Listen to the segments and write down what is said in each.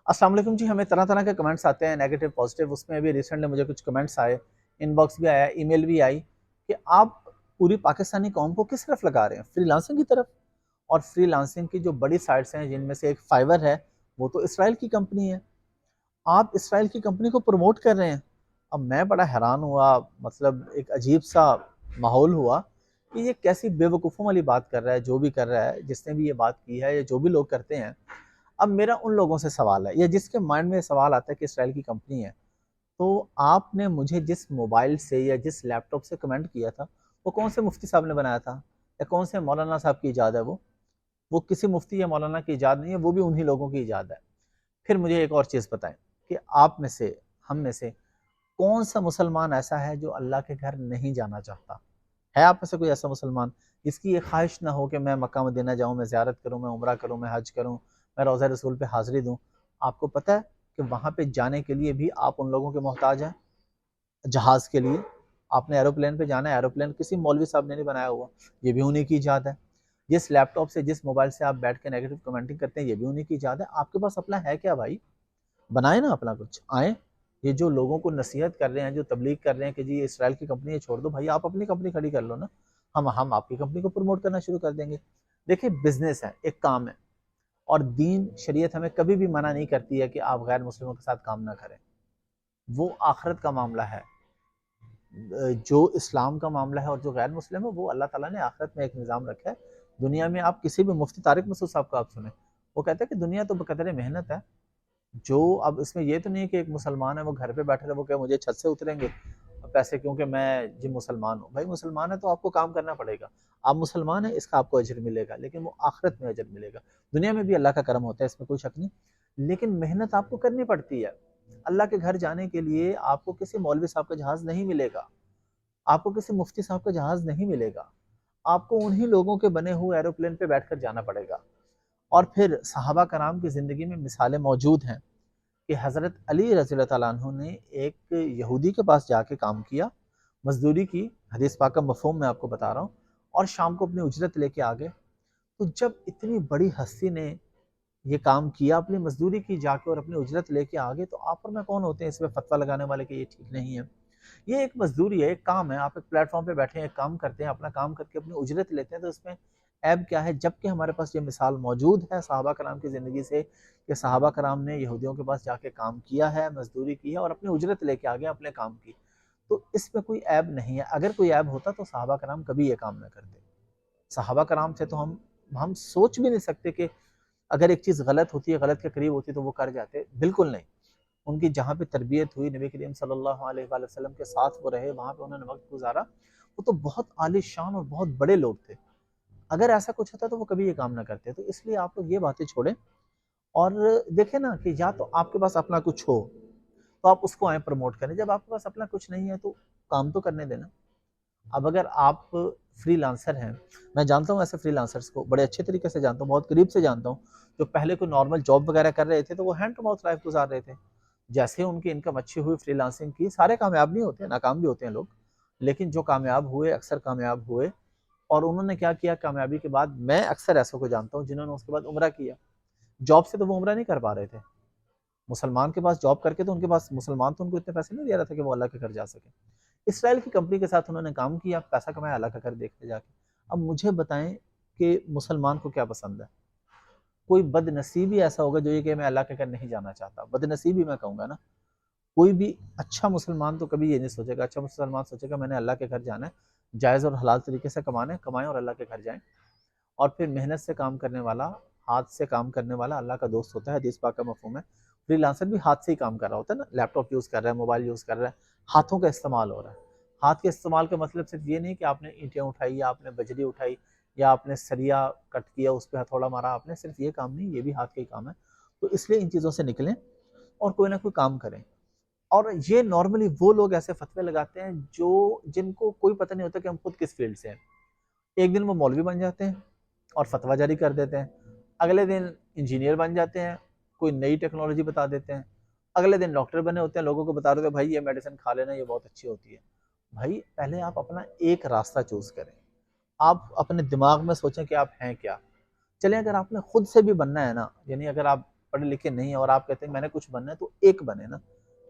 السلام علیکم جی. ہمیں طرح طرح کے کمنٹس آتے ہیں، نیگیٹو پازیٹیو. اس میں ابھی ریسنٹلی مجھے کچھ کمنٹس آئے، ان باکس بھی آیا، ای میل بھی آئی کہ آپ پوری پاکستانی قوم کو کس طرف لگا رہے ہیں؟ فری لانسنگ کی طرف. اور فری لانسنگ کی جو بڑی سائٹس ہیں جن میں سے ایک فائور ہے، وہ تو اسرائیل کی کمپنی ہے. آپ اسرائیل کی کمپنی کو پروموٹ کر رہے ہیں. اب میں بڑا حیران ہوا، مطلب ایک عجیب سا ماحول ہوا کہ یہ کیسی بے وقوفوں والی بات کر رہا ہے. جو بھی کر رہا ہے، جس نے بھی یہ بات کی ہے، یا جو بھی لوگ کرتے ہیں. اب میرا ان لوگوں سے سوال ہے، یا جس کے مائنڈ میں سوال آتا ہے کہ اسرائیل کی کمپنی ہے، تو آپ نے مجھے جس موبائل سے یا جس لیپ ٹاپ سے کمنٹ کیا تھا، وہ کون سے مفتی صاحب نے بنایا تھا، یا کون سے مولانا صاحب کی ایجاد ہے؟ وہ کسی مفتی یا مولانا کی ایجاد نہیں ہے، وہ بھی انہی لوگوں کی ایجاد ہے. پھر مجھے ایک اور چیز بتائیں کہ آپ میں سے، ہم میں سے کون سا مسلمان ایسا ہے جو اللہ کے گھر نہیں جانا چاہتا؟ ہے آپ میں سے کوئی ایسا مسلمان جس کی یہ خواہش نہ ہو کہ میں مکہ مدینہ جاؤں، میں زیارت کروں، میں عمرہ کروں، میں حج کروں، میں روضہ رسول پہ حاضری دوں؟ آپ کو پتہ ہے کہ وہاں پہ جانے کے لیے بھی آپ ان لوگوں کے محتاج ہیں. جہاز کے لیے آپ نے ایروپلین پہ جانا ہے، ایروپلین کسی مولوی صاحب نے نہیں بنایا ہوا، یہ بھی انہیں کی ایجاد ہے. جس لیپ ٹاپ سے، جس موبائل سے آپ بیٹھ کے نیگیٹو کمنٹنگ کرتے ہیں، یہ بھی انہیں کی ایجاد ہے. آپ کے پاس اپنا ہے کیا بھائی؟ بنائیں نا اپنا کچھ، آئیں. یہ جو لوگوں کو نصیحت کر رہے ہیں، جو تبلیغ کر رہے ہیں کہ جی اسرائیل کی کمپنی ہے چھوڑ دو، بھائی آپ اپنی کمپنی کھڑی کر لو نا. ہم آپ کی کمپنی کو پروموٹ کرنا شروع کر دیں گے. دیکھیں، بزنس ہے، ایک کام ہے، اور دین شریعت ہمیں کبھی بھی منع نہیں کرتی ہے کہ آپ غیر مسلموں کے ساتھ کام نہ کریں. وہ آخرت کا معاملہ ہے. جو اسلام کا معاملہ ہے اور جو غیر مسلم ہے، وہ اللہ تعالیٰ نے آخرت میں ایک نظام رکھا ہے. دنیا میں آپ کسی بھی مفتی طارق مسعود صاحب کو آپ سنیں، وہ کہتے ہیں کہ دنیا تو بقدر محنت ہے. جو اب اس میں یہ تو نہیں ہے کہ ایک مسلمان ہے وہ گھر پہ بیٹھے رہے، وہ کہ مجھے چھت سے اتریں گے پیسے کیونکہ میں جی مسلمان ہوں. بھائی مسلمان ہے تو آپ کو کام کرنا پڑے گا. آپ مسلمان ہیں، اس کا آپ کو اجر ملے گا، لیکن وہ آخرت میں اجر ملے گا. دنیا میں بھی اللہ کا کرم ہوتا ہے، اس میں کوئی شک نہیں، لیکن محنت آپ کو کرنی پڑتی ہے. اللہ کے گھر جانے کے لیے آپ کو کسی مولوی صاحب کا جہاز نہیں ملے گا، آپ کو کسی مفتی صاحب کا جہاز نہیں ملے گا. آپ کو انہی لوگوں کے بنے ہوئے ایروپلین پہ بیٹھ کر جانا پڑے گا. اور پھر صحابہ کرام کی زندگی میں مثالیں موجود ہیں کہ حضرت علی رضی اللہ تعالیٰ عنہ نے ایک یہودی کے پاس جا کے کام کیا، مزدوری کی. حدیث پاک کا مفہوم میں آپ کو بتا رہا ہوں. اور شام کو اپنی اجرت لے کے آگے. تو جب اتنی بڑی ہستی نے یہ کام کیا، اپنی مزدوری کی جا کے اور اپنی اجرت لے کے آگے، تو آپ اور میں کون ہوتے ہیں اس میں فتویٰ لگانے والے کہ یہ ٹھیک نہیں ہے؟ یہ ایک مزدوری ہے، ایک کام ہے. آپ ایک پلیٹ فارم پہ بیٹھے ہیں، ایک کام کرتے ہیں، اپنا کام کر کے اپنی اجرت لیتے ہیں، تو اس میں عیب کیا ہے؟ جبکہ ہمارے پاس یہ مثال موجود ہے صحابہ کرام کی زندگی سے کہ صحابہ کرام نے یہودیوں کے پاس جا کے کام کیا ہے، مزدوری کی ہے، اور اپنی اجرت لے کے آگے اپنے کام کی. تو اس میں کوئی عیب نہیں ہے. اگر کوئی عیب ہوتا تو صحابہ کرام کبھی یہ کام نہ کرتے. صحابہ کرام سے تو ہم سوچ بھی نہیں سکتے کہ اگر ایک چیز غلط ہوتی ہے، غلط کے قریب ہوتی ہے، تو وہ کر جاتے. بالکل نہیں. ان کی جہاں پہ تربیت ہوئی، نبی کریم صلی اللہ علیہ وآلہ وسلم کے ساتھ وہ رہے، وہاں پہ انہوں نے وقت گزارا، وہ تو بہت عالی شان اور بہت بڑے لوگ تھے. اگر ایسا کچھ ہوتا تو وہ کبھی یہ کام نہ کرتے. تو اس لیے آپ لوگ یہ باتیں چھوڑیں اور دیکھیں نا کہ یا تو آپ کے پاس اپنا کچھ ہو تو آپ اس کو آئیں پروموٹ کریں. جب آپ کے پاس اپنا کچھ نہیں ہے تو کام تو کرنے دینا. اب اگر آپ فری لانسر ہیں، میں جانتا ہوں ایسے فری لانسرز کو، بڑے اچھے طریقے سے جانتا ہوں، بہت قریب سے جانتا ہوں، جو پہلے کوئی نارمل جاب وغیرہ کر رہے تھے تو وہ ہینڈ ٹو ماؤتھ لائف گزار رہے تھے. جیسے ان کی انکم اچھی ہوئی فری لانسنگ کی، سارے کامیاب نہیں ہوتے، ناکام بھی ہوتے ہیں لوگ، لیکن جو کامیاب ہوئے اکثر کامیاب ہوئے. اور انہوں نے کیا کیا کامیابی کے بعد؟ میں اکثر ایسوں کو جانتا ہوں جنہوں نے اس کے بعد عمرہ کیا. جاب سے تو وہ عمرہ نہیں کر پا رہے تھے. مسلمان کے پاس جاب کر کے تو ان کے پاس، مسلمان تو ان کو اتنے پیسے نہیں دے رہا تھا کہ وہ اللہ کے گھر جا سکے. اسرائیل کی کمپنی کے ساتھ انہوں نے کام کیا، پیسہ کمایا، اللہ کا گھر دیکھتے جا کے. اب مجھے بتائیں کہ مسلمان کو کیا پسند ہے؟ کوئی بد نصیبی ایسا ہوگا جو یہ کہ میں اللہ کے گھر نہیں جانا چاہتا. بد نصیبی میں کہوں گا نا. کوئی بھی اچھا مسلمان تو کبھی یہ نہیں سوچے گا. اچھا مسلمان سوچے گا میں نے اللہ کے گھر جانا ہے، جائز اور حلال طریقے سے کمائیں اور اللہ کے گھر جائیں. اور پھر محنت سے کام کرنے والا، ہاتھ سے کام کرنے والا اللہ کا دوست ہوتا ہے. حدیث پاک کا مفہوم ہے. فری لانسر بھی ہاتھ سے ہی کام کر رہا ہوتا ہے نا، لیپ ٹاپ یوز کر رہا ہے، موبائل یوز کر رہا ہے، ہاتھوں کا استعمال ہو رہا ہے. ہاتھ کے استعمال کا مطلب صرف یہ نہیں کہ آپ نے اینٹیں اٹھائی، یا آپ نے بجری اٹھائی، یا آپ نے سریا کٹ کیا، اس پہ ہتھوڑا مارا آپ نے. صرف یہ کام نہیں، یہ بھی ہاتھ کا ہی کام ہے. تو اس لیے ان چیزوں سے نکلیں اور کوئی نہ کوئی کام کریں. اور یہ نارملی وہ لوگ ایسے فتوے لگاتے ہیں جن کو کوئی پتہ نہیں ہوتا کہ ہم خود کس فیلڈ سے ہیں. ایک دن وہ مولوی بن جاتے ہیں اور فتویٰ جاری کر دیتے ہیں، اگلے دن انجینئر بن جاتے ہیں، کوئی نئی ٹیکنالوجی بتا دیتے ہیں، اگلے دن ڈاکٹر بنے ہوتے ہیں، لوگوں کو بتا رہے ہوتے ہیں بھائی یہ میڈیسن کھا لینا، یہ بہت اچھی ہوتی ہے. بھائی پہلے آپ اپنا ایک راستہ چوز کریں. آپ اپنے دماغ میں سوچیں کہ آپ ہیں کیا. چلیں اگر آپ نے خود سے بھی بننا ہے نا، یعنی اگر آپ پڑھے لکھے نہیں ہیں اور آپ کہتے ہیں میں نے کچھ بننا ہے، تو ایک بنے نا،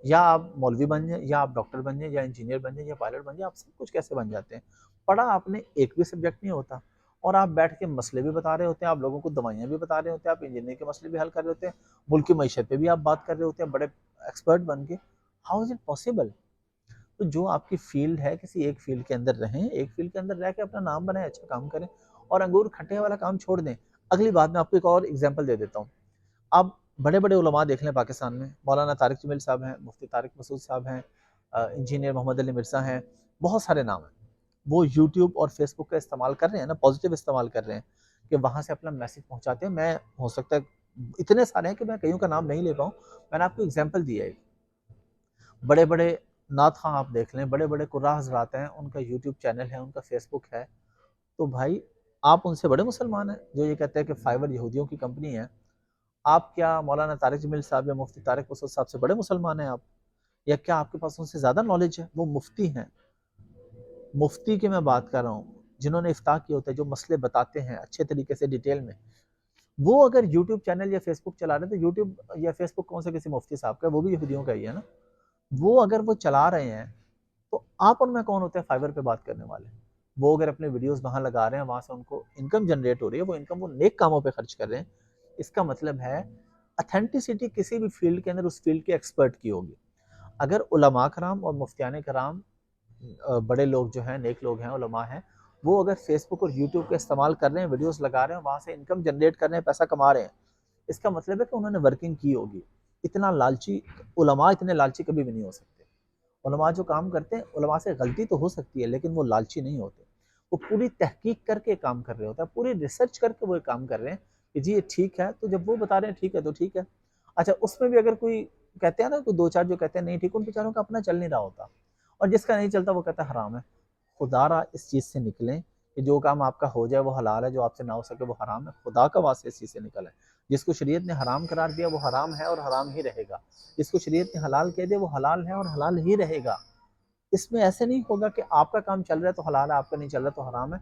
یا آپ مولوی بن جائیں، یا آپ ڈاکٹر بن جائیں، یا انجینئر بن جائیں، یا پائلٹ بن جائیں، آپ سب کچھ کیسے بن جاتے ہیں؟ پڑھا آپ نے ایک بھی سبجیکٹ نہیں ہوتا، اور آپ بیٹھ کے مسئلے بھی بتا رہے ہوتے ہیں، آپ لوگوں کو دوائیاں بھی بتا رہے ہوتے ہیں، آپ انجینئر کے مسئلے بھی حل کر رہے ہوتے ہیں، ملک کی معیشت پہ بھی آپ بات کر رہے ہوتے ہیں بڑے ایکسپرٹ بن کے. How is it possible? تو جو آپ کی فیلڈ ہے کسی ایک فیلڈ کے اندر رہیں، ایک فیلڈ کے اندر رہ کے اپنا نام بنائیں، اچھا کام کریں، اور انگور کھٹے والا کام چھوڑ دیں. اگلی بات میں آپ کو ایک اور ایگزامپل دے دیتا ہوں. آپ بڑے بڑے علماء دیکھ لیں پاکستان میں، مولانا طارق جمیل صاحب ہیں، مفتی طارق مسعود صاحب ہیں، انجینئر محمد علی مرزا ہیں، بہت سارے نام ہیں. وہ یوٹیوب اور فیس بک کا استعمال کر رہے ہیں نا، پازیٹیو استعمال کر رہے ہیں کہ وہاں سے اپنا میسج پہنچاتے ہیں. میں ہو سکتا ہے اتنے سارے ہیں کہ میں کئیوں کا نام نہیں لے پاؤں، میں نے آپ کو ایگزامپل دیا ہے. بڑے بڑے نعت خواں آپ دیکھ لیں، بڑے بڑے قراء حضرات ہیں، ان کا یوٹیوب چینل ہے، ان کا فیس بک ہے. تو بھائی آپ ان سے بڑے مسلمان ہیں جو یہ کہتے ہیں کہ فائبر یہودیوں کی کمپنی ہے. آپ کیا مولانا طارق جمیل صاحب یا مفتی طارق مسعود صاحب سے بڑے مسلمان ہیں آپ؟ یا کیا آپ کے پاس ان سے زیادہ نالج ہے؟ وہ مفتی ہیں، مفتی کی میں بات کر رہا ہوں، جنہوں نے افتاء کیے ہوتے ہیں، جو مسئلے بتاتے ہیں اچھے طریقے سے ڈیٹیل میں. وہ اگر یوٹیوب چینل یا فیس بک چلا رہے ہیں تو یوٹیوب یا فیس بک کون سے کسی مفتی صاحب کا ہے؟ وہ بھی یہودیوں کا ہی ہے نا. وہ اگر وہ چلا رہے ہیں تو آپ ان میں کون ہوتے ہیں فائبر پہ بات کرنے والے؟ وہ اگر اپنے ویڈیوز وہاں لگا رہے ہیں، وہاں سے ان کو انکم جنریٹ ہو رہی ہے، وہ انکم وہ نیک کاموں پہ خرچ کر رہے ہیں. اس کا مطلب ہے اتھینٹسٹی کسی بھی فیلڈ کے اندر اس فیلڈ کے ایکسپرٹ کی ہوگی. اگر علماء کرام اور مفتیان کرام، بڑے لوگ جو ہیں، نیک لوگ ہیں، علماء ہیں، وہ اگر فیس بک اور یوٹیوب کا استعمال کر رہے ہیں، ویڈیوز لگا رہے ہیں، وہاں سے انکم جنریٹ کر رہے ہیں، پیسہ کما رہے ہیں، اس کا مطلب ہے کہ انہوں نے ورکنگ کی ہوگی. اتنا لالچی علماء اتنے لالچی کبھی بھی نہیں ہو سکتے. علماء جو کام کرتے ہیں، علماء سے غلطی تو ہو سکتی ہے لیکن وہ لالچی نہیں ہوتے. وہ پوری تحقیق کر کے کام کر رہے ہوتے ہیں، پوری ریسرچ کر کے وہ کام کر رہے ہیں کہ جی یہ ٹھیک ہے. تو جب وہ بتا رہے ہیں ٹھیک ہے تو ٹھیک ہے. اچھا اس میں بھی اگر کوئی کہتے ہیں نا، کوئی دو چار جو کہتے ہیں نہیں ٹھیک، ان بیچاروں کا اپنا چل نہیں رہا ہوتا، اور جس کا نہیں چلتا وہ کہتا ہے حرام ہے. خدا را اس چیز سے نکلیں کہ جو کام آپ کا ہو جائے وہ حلال ہے، جو آپ سے نہ ہو سکے وہ حرام ہے. خدا کا واسطے اس چیز سے نکل ہے. جس کو شریعت نے حرام قرار دیا وہ حرام ہے اور حرام ہی رہے گا. جس کو شریعت نے حلال کہہ دیا وہ حلال ہے اور حلال ہی رہے گا. اس میں ایسے نہیں ہوگا کہ آپ کا کام چل رہا ہے تو حلال ہے، آپ کا نہیں چل رہا تو حرام ہے.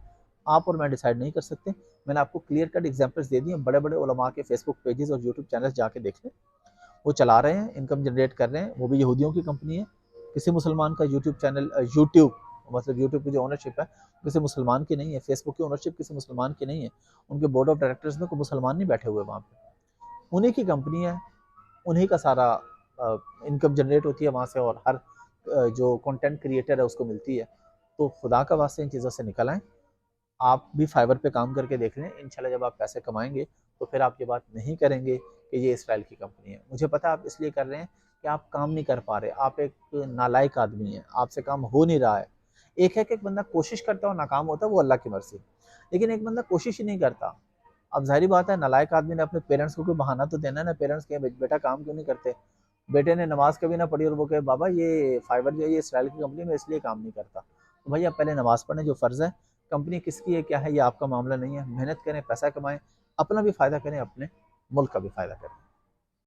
آپ اور میں ڈیسائیڈ نہیں کر سکتے. میں نے آپ کو کلیئر کٹ ایگزامپلس دے دی ہیں. بڑے بڑے علماء کے فیس بک پیجز اور یوٹیوب چینلز جا کے دیکھ لیں، وہ چلا رہے ہیں، انکم جنریٹ کر رہے ہیں. وہ بھی یہودیوں کی کمپنی ہے. کسی مسلمان کا یوٹیوب چینل، یوٹیوب مطلب یوٹیوب کی جو اونرشپ ہے کسی مسلمان کی نہیں ہے. فیس بک کی اونرشپ کسی مسلمان کی نہیں ہے. ان کے بورڈ آف ڈائریکٹرز میں کوئی مسلمان نہیں بیٹھے ہوئے وہاں پہ. انہی کی کمپنی ہے، انہی کا سارا انکم جنریٹ ہوتی ہے وہاں سے، اور ہر جو کنٹینٹ کریٹر ہے اس کو ملتی ہے. تو خدا کا واسطے ان چیزوں سے نکل آئیں. آپ بھی فائبر پہ کام کر کے دیکھ لیں، انشاءاللہ جب آپ پیسے کمائیں گے تو پھر آپ یہ بات نہیں کریں گے کہ یہ اسرائیل کی کمپنی ہے. مجھے پتا آپ اس لیے کر رہے ہیں کہ آپ کام نہیں کر پا رہے، آپ ایک نالائق آدمی ہیں، آپ سے کام ہو نہیں رہا ہے. ایک ہے کہ ایک بندہ کوشش کرتا ہے اور ناکام ہوتا ہے، وہ اللہ کی مرضی. لیکن ایک بندہ کوشش ہی نہیں کرتا. اب ظاہری بات ہے نالائق آدمی نے اپنے پیرنٹس کو کوئی بہانہ تو دینا ہے نا. پیرنٹس کہیں بیٹا کام کیوں نہیں کرتے؟ بیٹے نے نماز کبھی نہ پڑھی اور وہ کہے بابا یہ فائبر جو ہے یہ اسرائیل کی کمپنی میں اس لیے کام نہیں کرتا. تو بھائی آپ پہلے نماز پڑھیں جو فرض ہے. کمپنی کس کی ہے کیا ہے یہ آپ کا معاملہ نہیں ہے. محنت کریں، پیسہ کمائیں، اپنا بھی فائدہ کریں، اپنے ملک کا بھی فائدہ کریں.